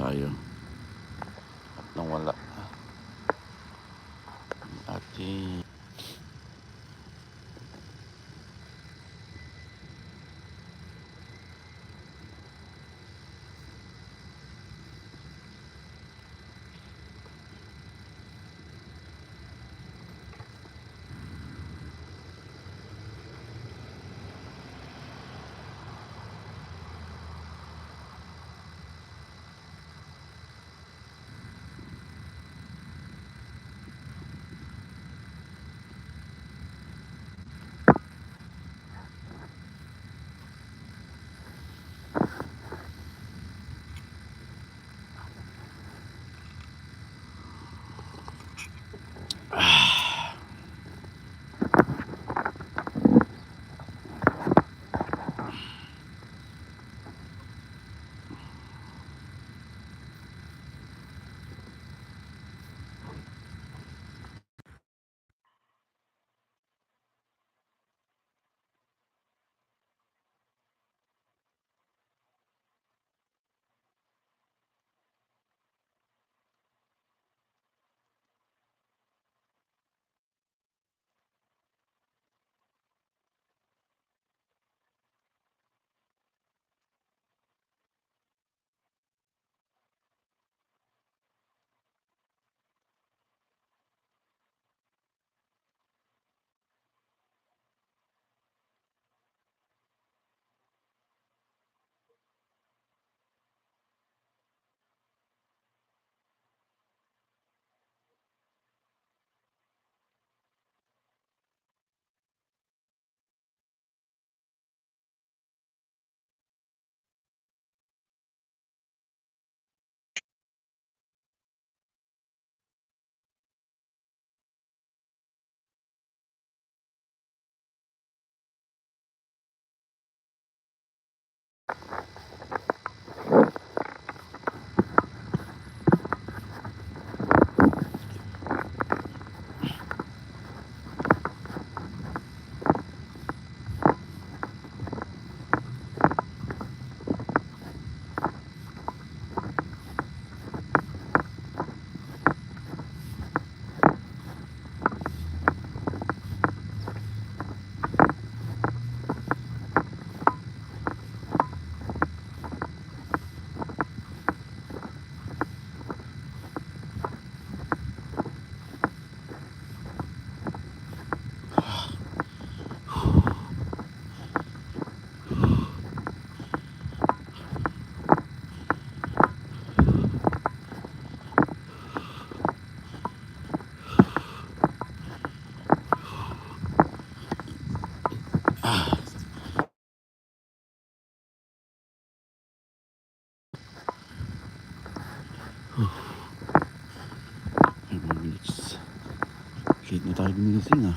tayo nang wala ating ay mga minutes late na tayo gumigising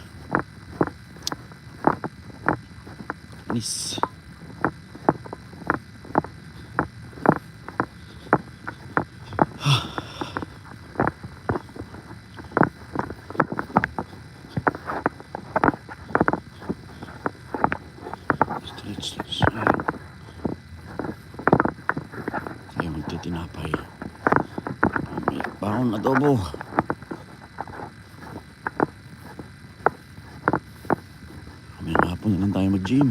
Anis stretch tayo magtitinapay may baon adobo may hapon na lang tayo mag-gym.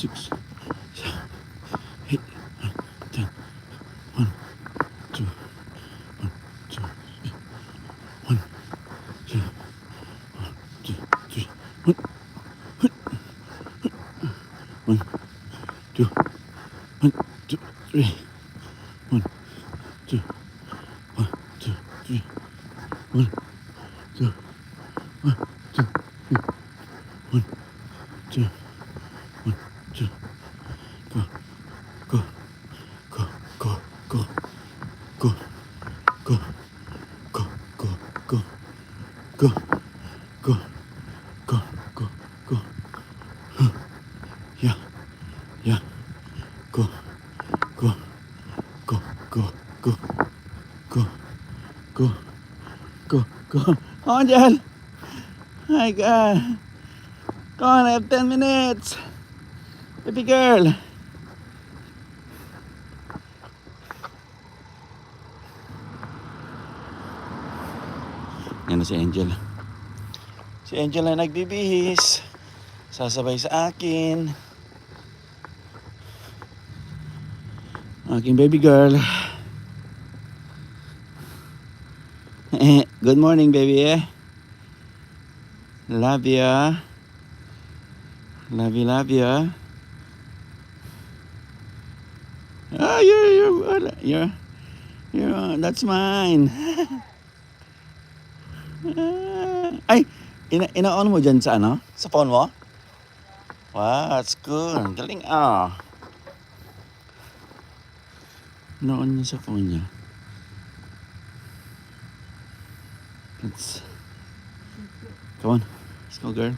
6, 7, 8, 9, 10. 1, 2, 1, 2, 1, 2, 1, 2, 3, 1, 1, 2, 1, 2, 3, 1, 2, 1, 2, 3, 1, 2, 1, 2, 1, 2, 1, 2. Go, go, go, go, go, go, go, go, go, go, go, go, go, go, go. Yeah, yeah. Go, go, go, go, go, go, go, go, go. Come on, Jen. My God. Come on, I have 10 minutes. Baby girl. Yan na si Angel. Si Angel na nagbibihis. Sasabay sa akin. Aking baby girl. Good morning, baby. Love ya. Love you, love ya. Oh, that's mine. Ay, ina-on mo dyan sa ano? Sa phone mo? Wow, that's good. Galing ah. Ina-on niya sa phone niya. Come on. Let's go, girl.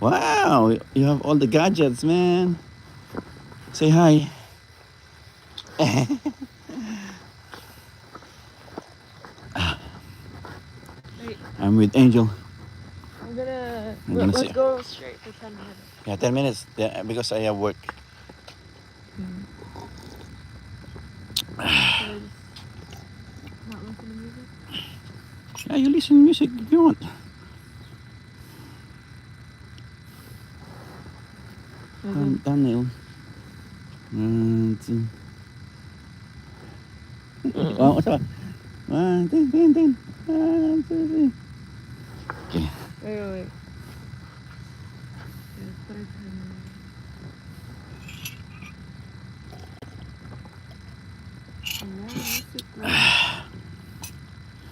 Wow, you have all the gadgets, man. Say hi. Wait, I'm with Angel. let's go straight for 10 minutes. Yeah, 10 minutes. Yeah, because I have work. Not listen to music? Yeah, you listen to music if you want. Thumbnail. Oh, what's up? 1, 2, 3. 1, 2, 3. Okay. Wait.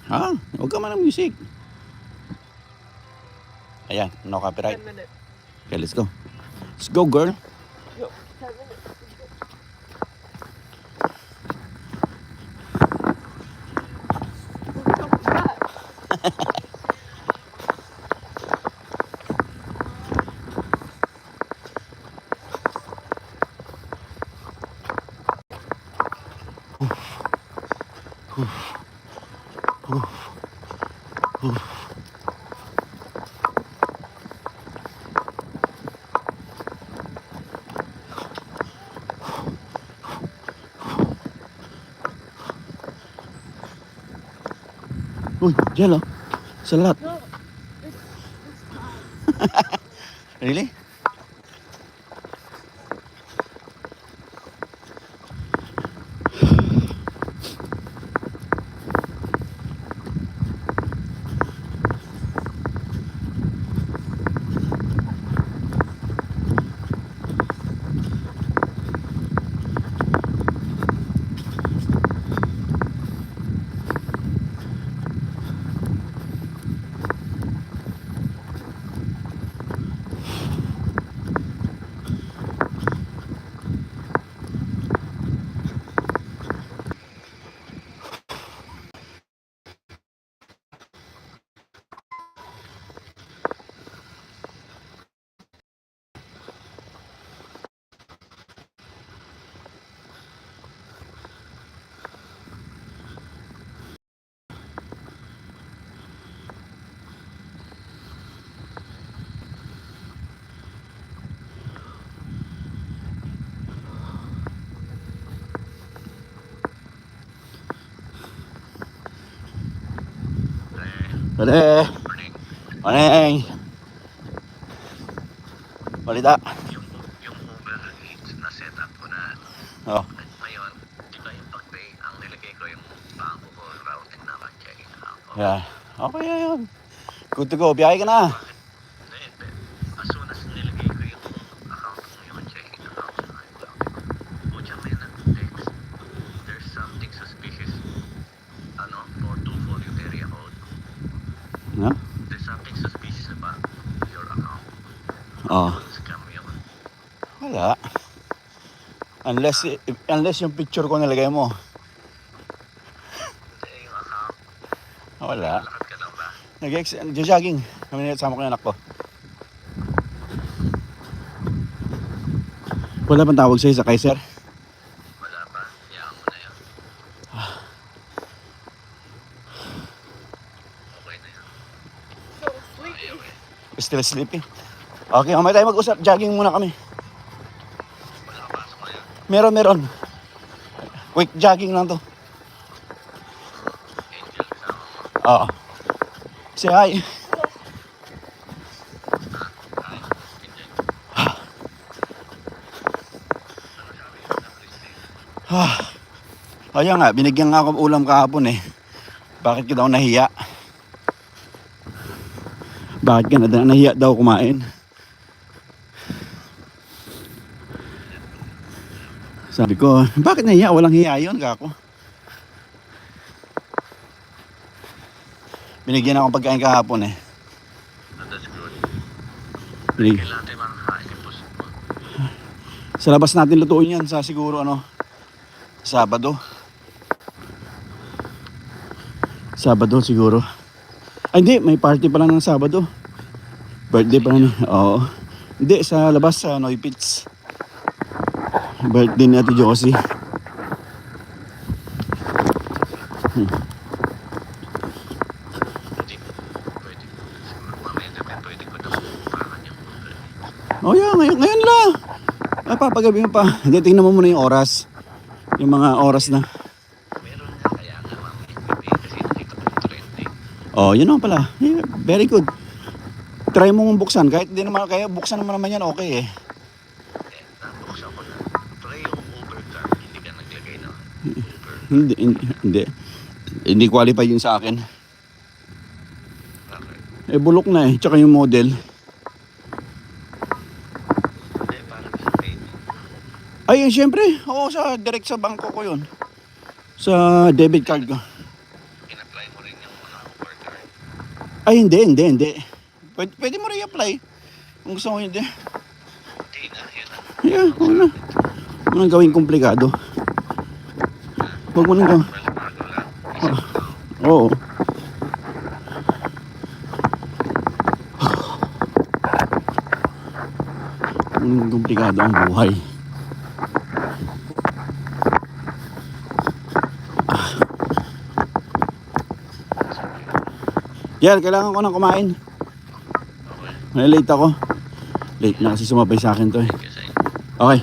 Ah, huwag ka man ng music. Ayan, no copyright. 10 minutes. Okay, let's go. Let's go, girl. Yo, 10 minutes. Uy, jello. Salat. No, it's fine. Really? Morning. Morning. Balita. Yung Uber, up ko na. Oh. At ngayon, di ba yung pag-pay, ang nilagay ko yung bangko ko, routing number, checking account ko. Yeah. Okay, yun. Good to go. Biyahe ka na. Hindi. As soon as nilagay ko yung account ko, yung checking account sa routing ko, pucha may nag-text. There's something suspicious. 424 yung area code. No? There's something suspicious about your account. Oh. Scam yun. Wala. Unless yung picture ko nilagay mo. Hindi yung account. Wala. Lakad ka lang ba? Nag-jogging. Kami sama ko yung anak ko. Wala pang tawag sa'yo sa Kaiser? Wala pa. Hayaan mo na yun. Okay na yun. So sleepy. Ayaw eh. Still sleepy? Okay, mamaya tayo mag-usap. Jogging muna kami. Wala ka pasok ngayon. Meron. Quick jogging lang to. Angel, kasama mo. Oo. Say hi. Hi. Angel. Ano sabi mo na Christine? Ayun nga, binigyan nga ako ulam kahapon eh. Bakit ka daw nahiya? Bakit ka nahiya daw kumain? Sabi ko, bakit nahiya? Walang hiya yun, kako. Binigyan ako pagkain kahapon eh. That's good. Binig- Kailangan tayo makakain yung puso mo. Sa labas natin lutuin yan sa siguro Sabado. Sabado siguro. Ay hindi, may party pala ng Sabado. Birthday pa na. Oo. Hindi, sa labas sa Noy Pits. Birthday ni Ate Josie. Pwede. Mamaya gabi pwede ko na pupuntahan yung Uber. Oh yeah, ngayon lang. Papagabi mo pa. Hindi, tingnan mo muna yung oras. Yung mga oras na. Meron nga kaya nga mamaya gabi kasi nakita ko yung trending. Oh, yun naman pala. Yeah, very good. Try mo mong buksan. Kahit di naman, kaya buksan naman yan, okay eh. Nabuksan ko na. Try yung Uber car. Hindi ka naglagay ng Uber. Hindi qualify yun sa akin. Okay. Bulok na eh. Tsaka yung model. Hindi, parang sa payment. Ay, syempre. Oo, direct sa bangko ko yun. Sa debit card ko. In-apply mo rin yung Uber car. Ay, hindi. Pwede mo rin i-apply. Kung gusto mo hindi. Hindi na, yun na. Yeah, huwag na. Huwag nang gawing komplikado. Huwag mo nang gawin. Well, bago lang. Isang taon. Oo. Huwag nang komplikado ang buhay. Yan, kailangan ko nang kumain. Okay. Late ako. Late na kasi sumabay sa akin to eh. Kasi, Okay.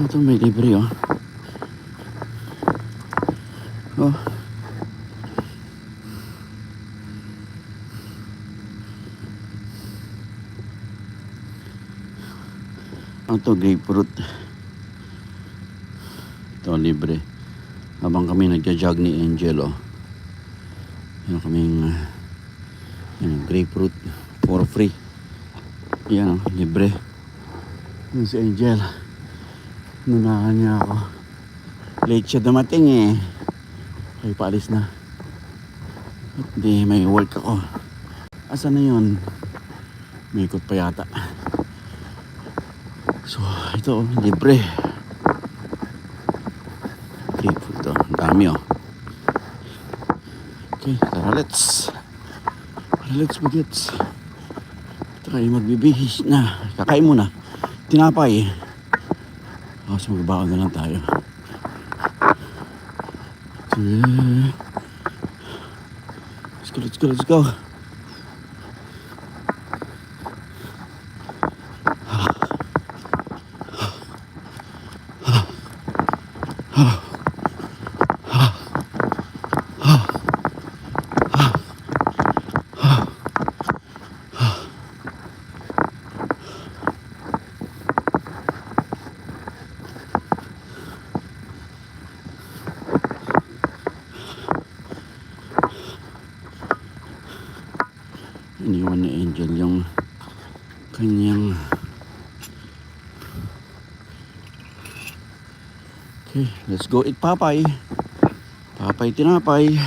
Ito may libre oh. Oh. Ano to, grapefruit. Ito libre. Habang kami nagja-jog ni Angel oh. Yan kaming grapefruit for free. Yan oh, libre. Yan si Angel. Nunahan niya ako. Late siya dumating eh. Ay, paalis na. At di, may work ako. Asan na yun? May ikot pa yata. So, ito, libre. Grapefruit to. Ang dami oh. Okay, tara let's. Let's begets. Try magbibihis na. Kakain muna. Tinapay. Oh, bukas magbabaon na lang tayo. Okay. Let's go, let's go, let's go. Iniwan ni Angel yung kanyang okay, let's go eat Papay. Papay tinapay.